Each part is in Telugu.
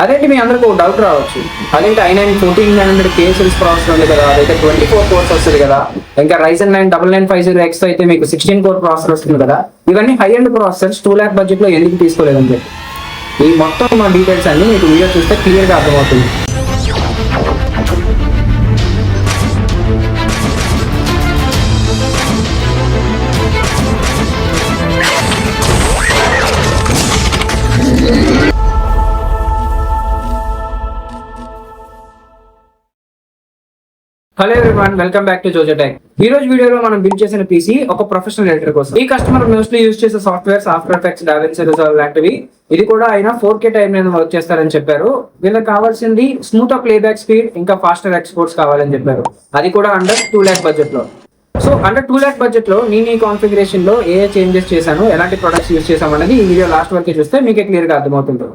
అదేంటి మీ అందరికి ఒక డౌట్ రావచ్చు, అదేంటి i9 1400K సిరీస్ ప్రాసెసర్ ఉంది కదా, అదైతే 24 కోర్స్ వస్తుంది కదా, ఇంకా Ryzen 9 9950X అయితే మీకు 16 కోర్ ప్రాసెసర్ వస్తుంది కదా, ఇవన్నీ high end processors 2 lakh budget లో ఎందుకు తీసుకోలేదని చెప్పి ఈ మొత్తం మా డీటెయిల్స్ అన్ని మీకు వీడియో చూస్తే క్లియర్ గా అర్థమవుతుంది. Hello everyone, welcome back to JoJo Tech. ఈ రోజు వీడియోలో మనం బిల్డ్ చేసిన పీసీ ఒక ప్రొఫెషనల్ ఎడిటర్ కోసం. ఈ కస్టమర్ మోస్ట్లీ యూజ్ చేసే softwares after effects, DaVinci Resolve లాంటివి. ఇది కూడా ఆయన 4K టైం మీద వర్క్ చేస్తారని చెప్పారు. వీళ్ళకి కావాల్సింది స్మూత్ ప్లేబ్యాక్ స్పీడ్, ఇంకా ఫాస్టర్ ఎక్స్పోర్ట్స్ కావాలని చెప్పారు. అది కూడా అండర్ 2 lakh బడ్జెట్ లో. సో అండర్ 2 lakh బడ్జెట్ లో నేను ఈ కాన్ఫిగరేషన్ లో ఏ చేంజెస్ చేశాను, ఎలాంటి ప్రొడక్ట్స్ యూజ్ చేశాను అనేది ఈ వీడియో లాస్ట్ వరకు చూస్తే మీకే క్లియర్ గా అర్థమవుతుంది.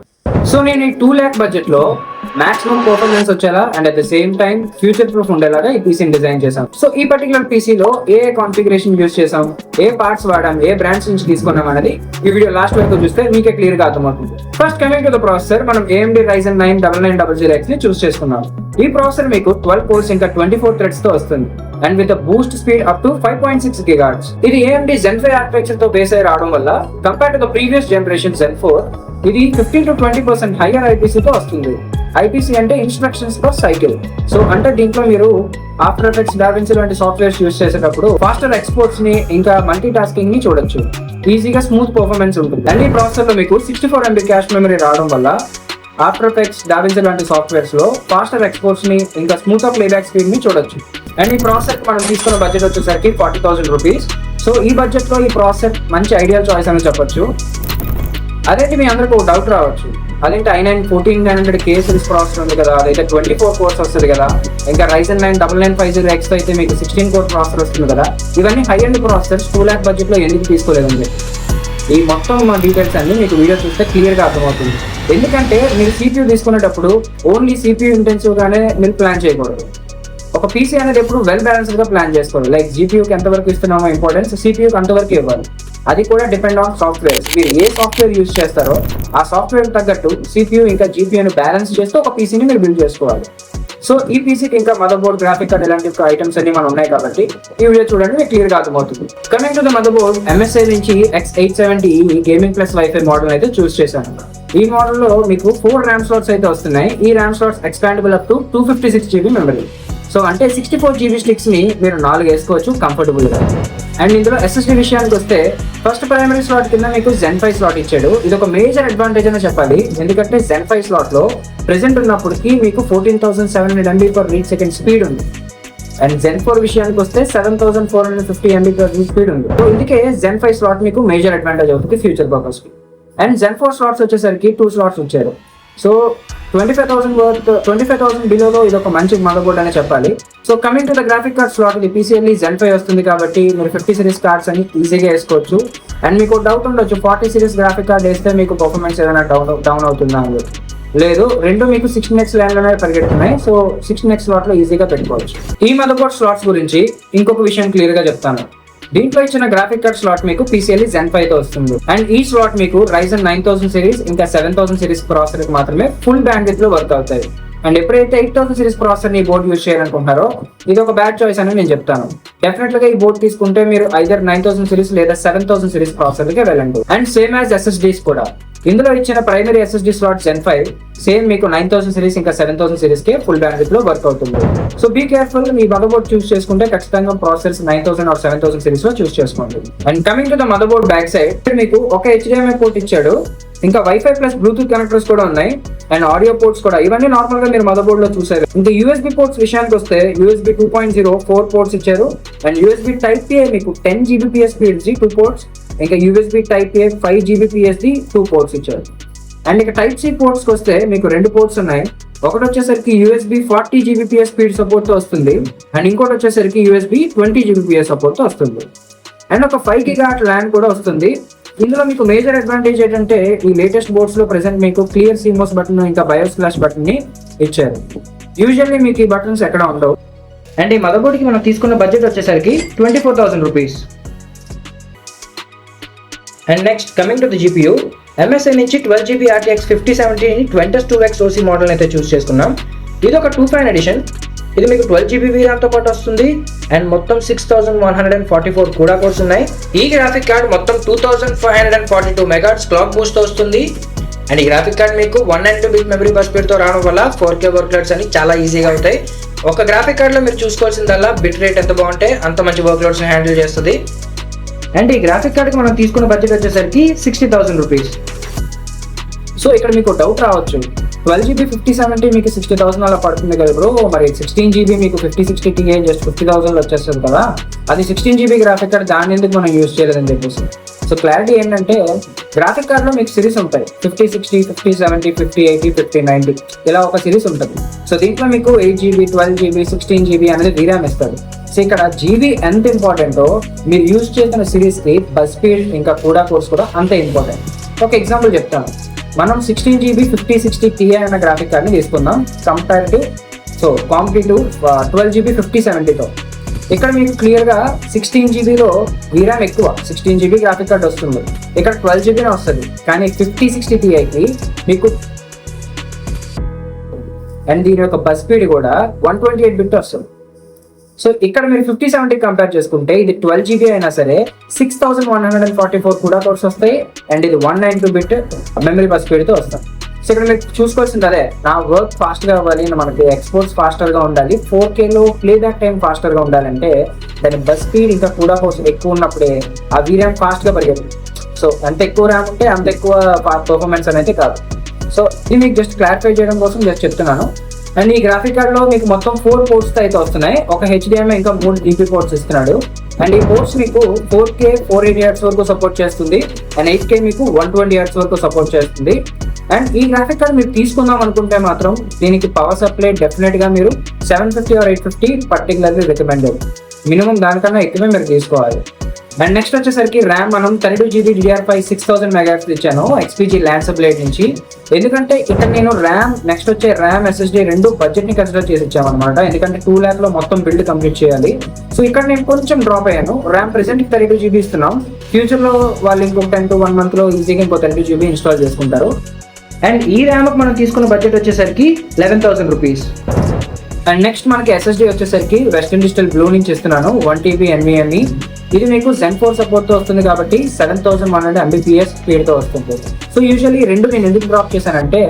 సో నేను ఈ 2 lakh బడ్జెట్ లో మాక్సిమం పర్ఫార్మెన్స్ వచ్చేలా and at the same time future proof ఉండేలాగా ఈ పీసీని డిజైన్ చేసాం. సో ఈ పర్టికులర్ పీసీలో ఏ కాన్ఫిగరేషన్ యూజ్ చేసాం, ఏ పార్ట్స్ వాడాం, ఏ బ్రాండ్స్ నుంచి తీసుకున్నాం అనేది ఈ వీడియో లాస్ట్ వరకు చూస్తే మీకే క్లియర్ గా అర్థమవుతుంది. First coming to the processor, మనం AMD Ryzen 9 9900X ని చూస్ చేసుకున్నాం. ఈ ప్రాసెసర్ మీకు 12 కోర్స్ ఇంకా 24 థ్రెడ్స్ తో వస్తుంది and with Boost speed up to 5.6 GHz. ఇది AMD Zen 5 ఆర్కిటెక్చర్ తో బేస్ అయి రావడం వల్ల compare to the previous generation Zen 4 ఇది 15 to 20% హైయర్ IPC తో వస్తుంది. IPC అంటే ఇన్స్ట్రక్షన్స్ పర్ సైకిల్. సో అంటే దీంట్లో మీరు ఆఫ్టర్ ఎఫెక్ట్స్, DaVinci లాంటి సాఫ్ట్వేర్స్ యూజ్ చేసేటప్పుడు ఫాస్టర్ ఎక్స్పోర్ట్స్ ని ఇంకా మల్టీ టాస్కింగ్ ని చూడొచ్చు. ఈజీగా స్మూత్ పర్ఫార్మెన్స్ ఉంటుంది. అండ్ ఈ ప్రాసెసర్ లో మీకు 64 MB క్యాష్ మెమరీ రావడం వల్ల ఆఫ్టర్ ఎఫెక్ట్స్, DaVinci లాంటి సాఫ్ట్వేర్స్ లో ఫాస్టర్ ఎక్స్పోర్ట్స్ ని ఇంకా స్మూత్ ప్లేబ్యాక్ స్పీడ్ ని చూడొచ్చు. అండ్ ఈ ప్రాసెసర్ మనం తీసుకున్న బడ్జెట్ వచ్చేసరికి 40,000 రూపీస్. సో ఈ బడ్జెట్ లో ఈ ప్రాసెసర్ మంచి ఐడియల్ చాయిస్ అని చెప్పొచ్చు. అదేంటి మీ అందరికి ఒక డౌట్ రావచ్చు, అదేంటి i9 1400K సిరీస్ ప్రాసెసర్ ఉంది కదా, అదైతే 24 కోర్స్ వస్తుంది కదా, ఇంకా Ryzen 9 9950X అయితే మీకు 16 కోర్ ప్రాసెసర్ వస్తుంది కదా, ఇవన్నీ high end processors 2 lakh budget లో ఎందుకు తీసుకోలేదండి ఈ మొత్తం మా డీటెయిల్స్ అన్ని మీకు వీడియో చూస్తే క్లియర్ గా అర్థమవుతుంది. ఎందుకంటే మీరు CPU తీసుకునేటప్పుడు ఓన్లీ CPU ఇంటెన్సివ్ గానే మీరు ప్లాన్ చేయకూడదు. ఒక పీసీ అనేది ఎప్పుడు వెల్ బ్యాలెన్స్డ్ గా ప్లాన్ చేసుకోవాలి. లైక్ GPUకి ఎంతవరకు ఇస్తున్నామో ఇంపార్టెన్స్, CPUకి అంతవరకు ఇవ్వాలి. అది కూడా డిపెండ్ ఆన్ సాఫ్ట్వేర్. మీరు ఏ సాఫ్ట్వేర్ యూజ్ చేస్తారో ఆ సాఫ్ట్వేర్ తగ్గట్టు CPU ఇంకా GPUని బ్యాలెన్స్ చేస్తూ ఒక పీసీని మీరు బిల్డ్ చేసుకోవాలి. సో ఈ పీసీకి ఇంకా మదర్ బోర్డ్, గ్రాఫిక్ కార్డ్ ఇలాంటి ఐటమ్స్ అన్ని మనం ఉన్నాయి కాబట్టి ఈ వీడియో చూడండి, మీకు క్లియర్ గా అర్థమవుతుంది. Coming to the mother board, MSI నుంచి X870 gaming plus wifi model అయితే చూస్ చేశాను. ఈ మోడల్ లో మీకు 4 RAM స్లాట్స్ అయితే వస్తున్నాయి. ఈ RAM slots expandable up to 256 GB memory. So అంటే 64 GB స్టిక్స్ ని మీరు 4 వేసుకోవచ్చు కంఫర్టబుల్ గా. అండ్ ఇందులో SSD విషయానికి వస్తే ఫస్ట్ ప్రైమరీ స్లాట్ కింద మీకు Zen 5 స్లాట్ ఇచ్చాడు. ఇది ఒక మేజర్ అడ్వాంటేజ్ అని చెప్పాలి. ఎందుకంటే Zen 5 స్లాట్ లో ప్రెసెంట్ ఉన్నప్పటికీ మీకు 14,700 MB per read second speed ఉంది. అండ్ Zen 4 విషయానికి వస్తే 7,450 MB per read స్పీడ్ ఉంది. సో ఇందుకే Zen 5 స్లాట్ మీకు మేజర్ అడ్వాంటేజ్ అవుతుంది ఫ్యూచర్ పర్పస్ కి. అండ్ Zen 4 స్లాట్స్ వచ్చేసరికి 2 స్లాట్స్ వచ్చారు. సో 25,000 బిలోలో ఇది ఒక మంచి మదర్ బోర్డ్ అని చెప్పాలి. So coming to the graphic card slot, ఇది PCIe Zen 5 వస్తుంది కాబట్టి మీరు 50 సిరీస్ కార్డ్స్ అని ఈజీగా వేసుకోవచ్చు. అండ్ మీకు డౌట్ ఉండొచ్చు, 40 సిరీస్ గ్రాఫిక్ కార్డ్ వేస్తే మీకు పర్ఫార్మెన్స్ ఏదైనా డౌన్ అవుతుందా అని. లేదు, రెండు మీకు 16x ల్యాన్ లోనే పరిగెడుతున్నాయి. సో 16x స్లాట్ లో ఈజీగా పెట్టుకోవచ్చు. ఈ మదర్ బోర్డ్ స్లాట్స్ గురించి ఇంకొక విషయం క్లియర్ గా చెప్తాను. దీంట్లో ఇచ్చిన గ్రాఫిక్ కార్డ్ స్లాట్ మీకు PCIe Zen 5 తో వస్తుంది. అండ్ ఈ స్లాట్ మీకు Ryzen 9000 సిరీస్ ఇంకా 7000 సిరీస్ ప్రాసెసర్ కి మాత్రమే ఫుల్ బ్యాండ్విడ్త్ లో వర్క్ అవుతాయి. అండ్ ఎప్పుడైతే 8000 సిరీస్ ప్రాసెసర్ ని బోర్డ్ యూజ్ చేయాలనుకుంటున్నారో ఇది ఒక బ్యాడ్ చాయిస్ అని నేను చెప్తాను. డెఫినెట్ గా ఈ బోర్డ్ తీసుకుంటే మీరు ఐదర్ 9000 సిరీస్ లేదా 7000 సిరీస్ ప్రాసెసర్ కి వెళ్ళండి. అండ్ సేమ్ యాజ్ SSDs కూడా, ఇందులో ఇచ్చిన primary SSD slot Zen 5 same మీకు 9000 సిరీస్ ఇంకా 7000 సిరీస్ కే ఫుల్ బ్యాండ్విడ్త్ లో వర్క్ అవుతుంది. సో బీ కేర్ఫుల్, మీ మదర్ బోర్డ్ చూస్ చేసుకుంటే ఖచ్చితంగా ప్రాసెసర్స్ 9000 or 7000 సిరీస్ లో చూస్ చేసుకోండి. And coming to the mother board back side, మీకు ఒక HDMI పోర్ట్ ఇచ్చాడు, ఇంకా వైఫై ప్లస్ బ్లూటూత్ కనెక్టర్స్ కూడా ఉన్నాయి అండ్ ఆడియో పోర్ట్స్ కూడా. ఇవన్నీ నార్మల్ గా మీరు మదర్ బోర్డ్ లో చూసారు. ఇంకా USB పోర్ట్స్ విషయానికి వస్తే USB 2.0 4 పోర్ట్స్ ఇచ్చారు. అండ్ USB Type A మీకు 10 Gbps స్పీడ్ 2 పోర్ట్స్, ఇంకా USB Type A 5 Gbps 2 ports ఇచ్చారు. అండ్ ఇక Type C పోర్ట్స్ కి వస్తే మీకు 2 పోర్ట్స్ ఉన్నాయి. ఒకటి వచ్చేసరికి USB 40 Gbps స్పీడ్ సపోర్ట్ తో వస్తుంది అండ్ ఇంకోటి వచ్చేసరికి USB 20 Gbps సపోర్ట్ తో వస్తుంది. అండ్ ఒక 5 GHz LAN కూడా వస్తుంది. ఇందులో మీకు మేజర్ అడ్వాంటేజ్ ఏంటంటే ఈ లేటెస్ట్ బోర్డ్స్ లో ప్రెసెంట్ మీకు క్లియర్ CMOS బటన్ ఇంకా BIOS ఫ్లాష్ బటన్ ని ఇచ్చారు. యూజువల్లీ మీకు ఈ బటన్స్ ఎక్కడ ఉండవు. అండ్ ఈ మదర్ బోర్డ్ కి మనం తీసుకున్న బడ్జెట్ వచ్చేసరికి 24,000 rupees. And next coming to the GPU, MSI నుంచి 12GB RTX 5070 20x OC model అయితే చూస్ చేసుకున్నాం. ఇది ఒక 2 ఎడిషన్. ఇది మీకు 12GB VRAM తో పాటు వస్తుంది అండ్ మొత్తం 6144 CUDA కోర్స్ ఉన్నాయి. ఈ గ్రాఫిక్ కార్డ్ మొత్తం 2542 మెగాహెర్ట్జ్ క్లాక్ బూస్ట్ తో వస్తుంది అండ్ ఈ గ్రాఫిక్ కార్డ్ మీకు 192 మెమరీ బస్ స్పీడ్ తో రావడం వల్ల 4K వర్క్ లోడ్స్ అని చాలా ఈజీగా అవుతాయి. ఒక గ్రాఫిక్ కార్డ్ లో మీరు చూసుకోవాల్సిందల్లా బిట్ రేట్ ఎంత బాగుంటే అంత మంచి వర్క్ లోడ్స్ ని హ్యాండిల్ చేస్తుంది. అండ్ ఈ గ్రాఫిక్ కార్డ్ కి మనం తీసుకున్న బడ్జెట్ వచ్చేసరికి 60,000 రూపీస్. సో ఇక్కడ మీకు డౌట్ రావచ్చు, 12GB 5070 మీకు 60,000 అలా పడుతుంది కదా బ్రో, మరి 16GB మీకు 5060 Ti జస్ట్ 50,000 వచ్చేస్తుంది కదా, అది 16GB గ్రాఫిక్ కార్డ్, దాన్ని ఎందుకు మనం యూజ్ చేయలేదని చెప్పేసి. సో క్లారిటీ ఏంటంటే గ్రాఫిక్ కార్డ్లో మీకు సిరీస్ ఉంటాయి, 5060, 5070, 5080, 5090 ఇలా ఒక సిరీస్ ఉంటుంది. సో దీంట్లో మీకు 8GB, 12GB, 16GB అనేది VRAM ఇస్తారు. సో ఇక్కడ జీబీ ఎంత ఇంపార్టెంటో మీరు యూజ్ చేసిన సిరీస్కి బస్ స్పీడ్ ఇంకా CUDA కోర్స్ కూడా అంతే ఇంపార్టెంట్. ఒక ఎగ్జాంపుల్ చెప్తాను. మనం 16GB 5060 Ti అన్న గ్రాఫిక్ కార్డ్ని తీసుకుందాం కంపేరిటివ్, సో కాంపిటేటివ్ 12GB 5070తో. ఇక్కడ మీకు క్లియర్గా 16GBలో VRAM ఎక్కువ, 16GB గ్రాఫిక్ కార్డ్ వస్తుంది, ఇక్కడ 12GBనే వస్తుంది. కానీ 5060 Tiకి మీకు అండ్ దీని యొక్క బస్ స్పీడ్ కూడా 128 బిట్ వస్తుంది. సో ఇక్కడ మీరు 5070 కంపేర్ చేసుకుంటే ఇది 12GB అయినా సరే 6144 CUDA కోర్స్ వస్తాయి అండ్ ఇది 192 బిట్ మెమరీ బస్ స్పీడ్తో వస్తాయి. సో ఇక్కడ మీరు చూసుకోవాల్సింది అదే, నా వర్క్ ఫాస్ట్గా అవ్వాలి, మనకి ఎక్స్పోర్ట్స్ ఫాస్టర్గా ఉండాలి, 4Kలో ప్లేబ్యాక్ టైం ఫాస్టర్గా ఉండాలంటే దాని బస్ స్పీడ్ ఇంకా CUDA కోర్స్ ఎక్కువ ఉన్నప్పుడే ఆ VRAM ఫాస్ట్గా పరిగెత్తుంది. సో అంత ఎక్కువ ర్యామ్ ఉంటే అంత ఎక్కువ పర్ఫార్మెన్స్ అనేది కాదు. సో ఇది మీకు జస్ట్ క్లారిఫై చేయడం కోసం జస్ట్ చెప్తున్నాను. అండ్ ఈ గ్రాఫిక్ కార్డ్ లో మీకు మొత్తం 4 పోర్ట్స్ అయితే వస్తున్నాయి, ఒక HDMI ఇంకా 3 DP పోర్ట్స్ ఇస్తున్నాడు. అండ్ ఈ పోర్ట్స్ మీకు 4K 480 Hz వరకు సపోర్ట్ చేస్తుంది అండ్ 8K మీకు 120 Hz వరకు సపోర్ట్ చేస్తుంది. అండ్ ఈ గ్రాఫిక్ కార్డ్ మీరు తీసుకుందాం అనుకుంటే మాత్రం దీనికి పవర్ సప్లై డెఫినెట్ గా మీరు 750 or 850 పర్టికులర్లీ రికమెండెడ్, మినిమం దానికన్నా ఎక్కువే మీరు తీసుకోవాలి. అండ్ నెక్స్ట్ వచ్చేసరికి ర్యామ్ మనం 32GB DDR5 6000 MHz ఇచ్చాను XPG ల్యాన్సర్ బ్లేడ్ నుంచి. ఎందుకంటే ఇక్కడ నేను ర్యామ్ నెక్స్ట్ వచ్చే ర్యామ్ SSD రెండు బడ్జెట్ ని కన్సిడర్ చేసి ఇచ్చామన్నమాట, ఎందుకంటే 2 lakh లో మొత్తం బిల్డ్ కంప్లీట్ చేయాలి. సో ఇక్కడ నేను కొంచెం డ్రాప్ అయ్యాను. ర్యామ్ ప్రెసెంట్ 32GB ఇస్తున్నాం, ఫ్యూచర్ లో వాళ్ళు ఇంకొక 10 to 1 month లో ఈజీగా ఇంకో 32GB ఇన్స్టాల్ చేసుకుంటారు. అండ్ ఈ ర్యామ్ మనం తీసుకున్న బడ్జెట్ వచ్చేసరికి 11,000 రూపీస్. అండ్ నెక్స్ట్ మనకి SSD వచ్చేసరికి వెస్టర్న్ డిజిటల్ బ్లూ నుంచి ఇస్తున్నాను 1TB NVMe. ఇది మీకు Zen 4 సపోర్ట్ తో వస్తుంది కాబట్టి 7100 Mbps స్పీడ్ తో వస్తుంది. సో యూజువల్లీ రెండు నేను ఎందుకు డ్రాప్ చేశానంటే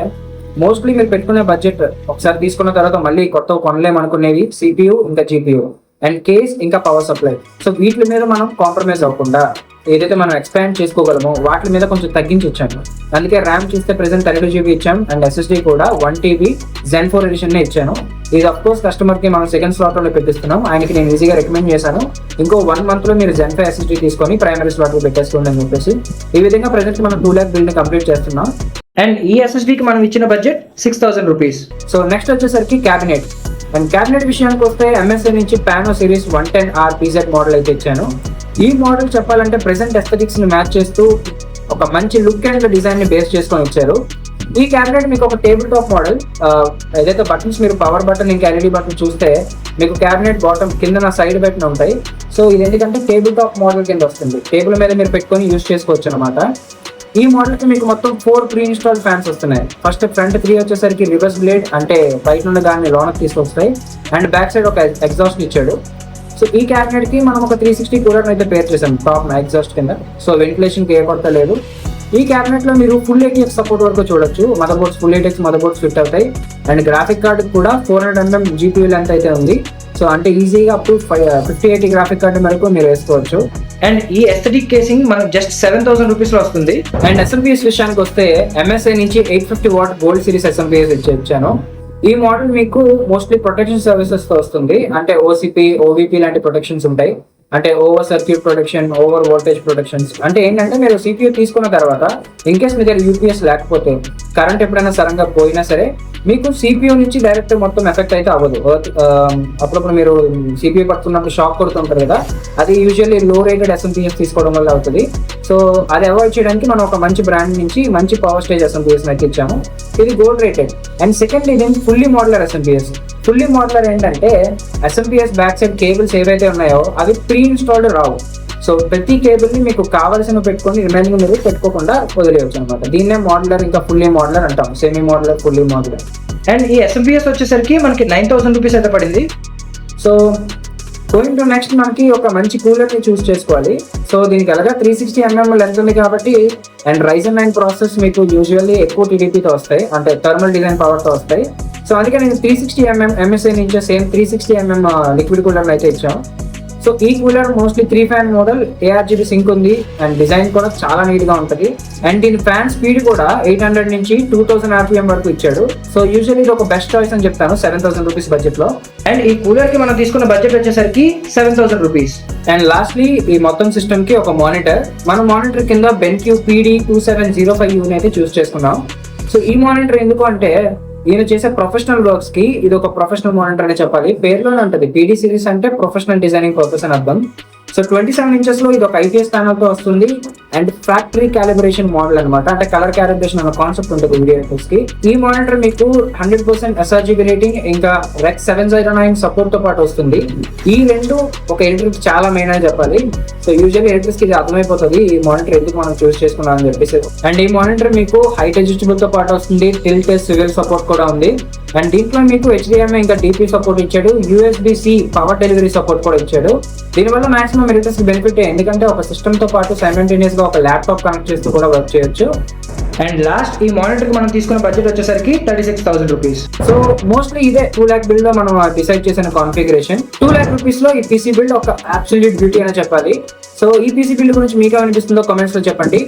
మోస్ట్లీ మీరు పెట్టుకునే బడ్జెట్ ఒకసారి తీసుకున్న తర్వాత మళ్ళీ కొత్త కొనలేమనుకునేవి CPU ఇంకా GPU అండ్ కేస్ ఇంకా పవర్ సప్లై. సో వీటి మీద మనం కాంప్రమైజ్ అవ్వకుండా ఏదైతే మనం ఎక్స్పాండ్ చేసుకోగలమో వాటి మీద కొంచెం తగ్గించి వచ్చాను. అందుకే ర్యామ్ చూస్తే ప్రెసెంట్ 32GB ఇచ్చాం అండ్ SSD కూడా 1TB Zen 4 ఎడిషన్ ఇచ్చాను. ఇది అఫ్ కోర్స్ కస్టమర్ కి మనం సెకండ్ స్లాట్ లో పెట్టిస్తున్నాం, ఆయనకి నేను ఈజీగా రికమెండ్ చేశాను. ఇంకో 1 month లో మీరు Zen 5 SSD తీసుకొని ప్రైమరీ స్లాట్ లో పెట్టేసుకోండి అని చెప్పేసి. ఈ విధంగా ప్రెసెంట్ మనం 2 lakh బిల్డ్ కంప్లీట్ చేస్తున్నాం. అండ్ ఈ SSD కి మనం ఇచ్చిన బడ్జెట్ 6,000 రూపీస్. సో నెక్స్ట్ వచ్చేసరికి క్యాబినెట్. అండ్ క్యాబినెట్ విషయానికి వస్తే MSI నుంచి Pano series 110R PZ model అయితే ఇచ్చాను. ఈ మోడల్ చెప్పాలంటే ప్రెసెంట్ ఎస్థెటిక్స్ ని మ్యాచ్ చేస్తూ ఒక మంచి లుక్ అండ్ డిజైన్ ని బేస్ చేసుకొని ఇచ్చారు. ఈ క్యాబినెట్ మీకు ఒక టేబుల్ టాప్ మోడల్, ఏదైతే బటన్స్ మీరు పవర్ బటన్ ఇంకా LED బటన్ చూస్తే మీకు క్యాబినెట్ బాటమ్ కింద సైడ్ బటన్ ఉంటాయి. సో ఇది ఎందుకంటే టేబుల్ టాప్ మోడల్ కింద వస్తుంది, టేబుల్ మీద మీరు పెట్టుకొని యూజ్ చేసుకోవచ్చు అనమాట. ఈ మోడల్ కి మీకు మొత్తం 4 ప్రీ ఇన్స్టాల్ ఫ్యాన్స్ వస్తున్నాయి. ఫస్ట్ ఫ్రంట్ 3 వచ్చేసరికి రివర్స్ బ్లేడ్, అంటే బయట నుండి దాన్ని లోనకి తీసుకొస్తాయి అండ్ బ్యాక్ సైడ్ ఒక ఎగ్జాస్ట్ ఇచ్చాడు. సో ఈ క్యాబినెట్ కి మనం ఒక 360 కూలర్ అయితే పేర్ చేసాం టాప్ ఎగ్జాస్ట్ కింద. సో వెంటిలేషన్ కి ఏ కొరత లేదు. ఈ క్యాబినెట్ లో మీరు ఫుల్ ATX సపోర్ట్ వరకు చూడొచ్చు, mother boards full ATX mother boards fit అవుతాయి అండ్ గ్రాఫిక్ కార్డ్ కూడా 400mm GPU లెంత్ అయితే ఉంది. సో అంటే ఈజీగా అప్ టు 5080 గ్రాఫిక్ కార్డ్ వరకు మీరు వేసుకోవచ్చు. అండ్ ఈ ఎస్థెటిక్ కేసింగ్ మనకు జస్ట్ 7,000 రూపీస్ లో వస్తుంది. అండ్ SMPS విషయానికి వస్తే MSI నుంచి 850 watt గోల్డ్ సిరీస్ SMPS ఇచ్చాను. ఈ మోడల్ మీకు మోస్ట్లీ ప్రొటెక్షన్ సర్వీసెస్ తో వస్తుంది, అంటే OCP, OVP లాంటి ప్రొటెక్షన్స్ ఉంటాయి, అంటే over circuit protection, over voltage protections. అంటే ఏంటంటే మీరు CPU తీసుకున్న తర్వాత ఇన్ కేస్ మీ దగ్గర UPS లేకపోతే కరెంట్ ఎప్పుడైనా సడన్గా పోయినా సరే మీకు CPU నుంచి డైరెక్ట్ మొత్తం ఎఫెక్ట్ అయితే అవ్వదు. అప్పుడప్పుడు మీరు CPU పడుతున్నప్పుడు షాక్ కొడుతుంటారు కదా, అది యూజువల్లీ లో రేటెడ్ SMPS తీసుకోవడం వల్ల అవుతుంది. సో అది అవాయిడ్ చేయడానికి మనం ఒక మంచి బ్రాండ్ నుంచి మంచి పవర్ స్టేజ్ SMPS అయితే ఇచ్చాము. ఇది గోల్డ్ రేటెడ్. అండ్ సెకండ్ ఇది fully modular SMPS. Fully modular ఏంటంటే SMPS బ్యాక్ సైడ్ కేబుల్స్ ఏవైతే ఉన్నాయో అవి ప్రీ ఇన్స్టాల్డ్ రావు. సో ప్రతి కేబుల్ ని మీకు కావాల్సిన పెట్టుకొని రిమైనింగ్ మీరు పెట్టుకోకుండా వదిలేయచ్చు అనమాట. దీన్నే మోడలర్, ఇంకా ఫుల్లీ మోడలర్ అంటాం, semi modular, fully modular. And ఈ SMPS వచ్చేసరికి మనకి 9,000 రూపీస్ అయితే పడింది. సో గోయింగ్ టు నెక్స్ట్, మనకి ఒక మంచి కూలర్ ని చూస్ చేసుకోవాలి. సో దీనికి ఎలాగా 360 mm లెంత్ ఉంది కాబట్టి, అండ్ Ryzen 9 ప్రాసెస్ మీకు యూజువల్లీ ఎక్కువ TDPతో వస్తాయి, అంటే థర్మల్ డిజైన్ పవర్తో వస్తాయి. సో అందుకే నేను 360 mm MSI నుంచి సేమ్ 360 mm లిక్విడ్ కూలర్ అయితే ఇచ్చాం. సో ఈ cooler mostly 3 fan model, ARGB sync ఉంది, అండ్ డిజైన్ కూడా చాలా నీట్ గా ఉంటుంది. అండ్ దీని ఫ్యాన్ స్పీడ్ కూడా 800 నుంచి 2000 RPM వరకు ఇచ్చాడు. సో యూజువల్లీ ఇది ఒక బెస్ట్ చాయిస్ అని చెప్తాను 7,000 రూపీస్ బడ్జెట్ లో. అండ్ ఈ కూలర్ కి మనం తీసుకున్న బడ్జెట్ వచ్చేసరికి 7,000 రూపీస్. అండ్ లాస్ట్లీ ఈ మొత్తం సిస్టమ్ కి ఒక మానిటర్. మనం మానిటర్ కింద BenQ PD2705U అయితే చూస్ చేసుకున్నాం. సో ఈ మానిటర్ ఎందుకు అంటే, ఈయన చేసే ప్రొఫెషనల్ వర్క్స్ కి ఇది ఒక ప్రొఫెషనల్ మానిటర్ అని చెప్పాలి. పేరులోనే ఉంటుంది, PD సిరీస్ అంటే ప్రొఫెషనల్ డిజైనింగ్ పర్పస్ అని అర్థం. సో 27 inches లో ఇది ఒక IPS ప్యానల్ తో వస్తుంది. అండ్ ఫ్యాక్టరీ క్యాలిబ్రేషన్ మోడల్ అనమాట, అంటే కలర్ క్యాలిబ్రేషన్ అనే కాన్సెప్ట్ ఉంటుంది వీడియోస్ కి. ఈ మానిటర్ మీకు 100% SRGB రేటింగ్, ఇంకా REC 709 సపోర్ట్ తో పాటు వస్తుంది. ఈ రెండు ఒక ఎడిటర్ కి చాలా మెయిన్ అని చెప్పాలి. సో యూజువల్లీ ఎడిటర్స్ కి ఇది అర్థమైపోతుంది ఈ మానిటర్ ఎందుకు మనం చూస్ చేసుకున్నాం అని చెప్పేసి. అండ్ ఈ మానిటర్ మీకు హైట్ అడ్జస్టబుల్ తో పాటు వస్తుంది, టిల్ట్ స్వివెల్ సపోర్ట్ కూడా ఉంది. అండ్ దీంట్లో మీకు HDMI ఇంకా DP సపోర్ట్ ఇచ్చాడు, USB-C పవర్ డెలివరీ సపోర్ట్ కూడా ఇచ్చాడు. దీనివల్ల మాక్సిమం ఎడిటర్స్ కి బెనిఫిట్, ఎందుకంటే ఒక సిస్టమ్ తో పాటు సైమల్టేనియస్ గా ఒక ల్యాప్టాప్ కనెక్ట్ చేస్తూ కూడా వర్క్ చేయొచ్చు. అండ్ లాస్ట్, ఈ మానిటర్ కి మనం తీసుకున్న బడ్జెట్ వచ్చేసరికి 36,000 రూపీస్. సో మోస్ట్లీ ఇదే 2 lakh బిల్డ్ లో మనం డిసైడ్ చేసిన కాన్ఫిగరేషన్. 2 lakh రూపీస్ లో ఈ PC బిల్డ్ ఒక అబ్సల్యూట్ బ్యూటీ అని చెప్పాలి. సో ఈ PC బిల్డ్ గురించి మీకు ఏమనిపిస్తుందో కామెంట్స్ లో చెప్పండి.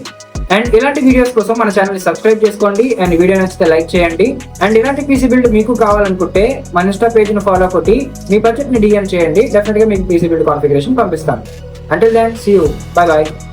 అండ్ ఇలాంటి వీడియోస్ కోసం మన ఛానల్ ని సబ్స్క్రైబ్ చేసుకోండి. అండ్ వీడియో నచ్చితే లైక్ చేయండి. అండ్ ఇలాంటి PC బిల్డ్ మీకు కావాలనుకుంటే మన ఇన్స్టా పేజ్ ను ఫాలో కొట్టి మీ బడ్జెట్ ని DM చేయండి. డెఫినెట్ గా మీకు PC బిల్డ్ కాన్ఫిగరేషన్ పంపిస్తాను. Until then, see you. Bye bye.